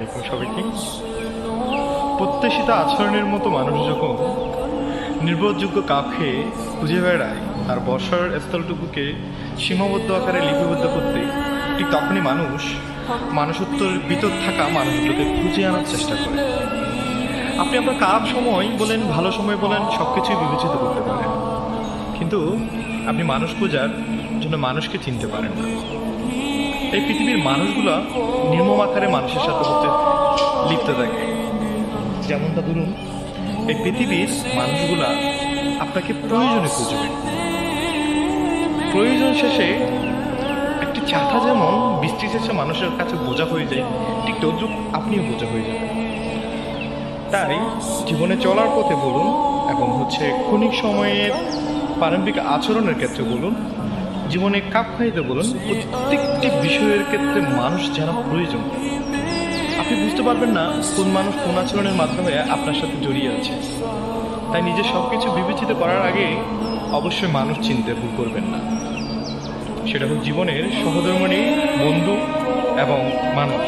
আলাইকুম সবাইকে। প্রত্যাশিত আচরণের মতো মানুষ যখন নির্ভরযোগ্য কাউকে খুঁজে বেড়ায় আর বর্ষার স্থলটুকুকে সীমাবদ্ধ আকারে লিপিবদ্ধ করতে, ঠিক তখনই মানুষত্বের ভিতর থাকা মানুষগুলোকে খুঁজে আনার চেষ্টা করে। আপনি আপনার খারাপ সময় বলেন, ভালো সময় বলেন, সব কিছুই বিবেচিত করতে পারেন, কিন্তু আপনি মানুষ খোঁজার জন্য মানুষকে চিনতে পারেন না। এই পৃথিবীর মানুষগুলা নির্মম আকারে মানুষের সাথে লিপ্ত থাকে। যেমনটা ধরুন, এই পৃথিবীর মানুষগুলা আপনাকে প্রয়োজনে খুঁজবে। প্রয়োজন শেষে একটি ছাতা যেমন বৃষ্টি শেষে মানুষের কাছে বোঝা হয়ে যায়, ঠিক তদ্রুপ আপনিও বোঝা হয়ে যাবেন। তাই জীবনে চলার পথে বলুন এবং ক্ষণিক সময়ের প্রারম্ভিক আচরণের ক্ষেত্রে বলুন, জীবনে কাপ খাইতে বলুন, প্রত্যেকটি বিষয়ের ক্ষেত্রে মানুষ যেন প্রয়োজন। আপনি বুঝতে পারবেন না কোন মানুষ কোন আচরণের মাধ্যমে আপনার সাথে জড়িয়ে আছে। তাই নিজের সব কিছু বিবেচিত করার আগে অবশ্যই মানুষ চিনতে ভুল করবেন না। সেটা হোক জীবনের সহধর্মিণী, বন্ধু এবং মানুষ।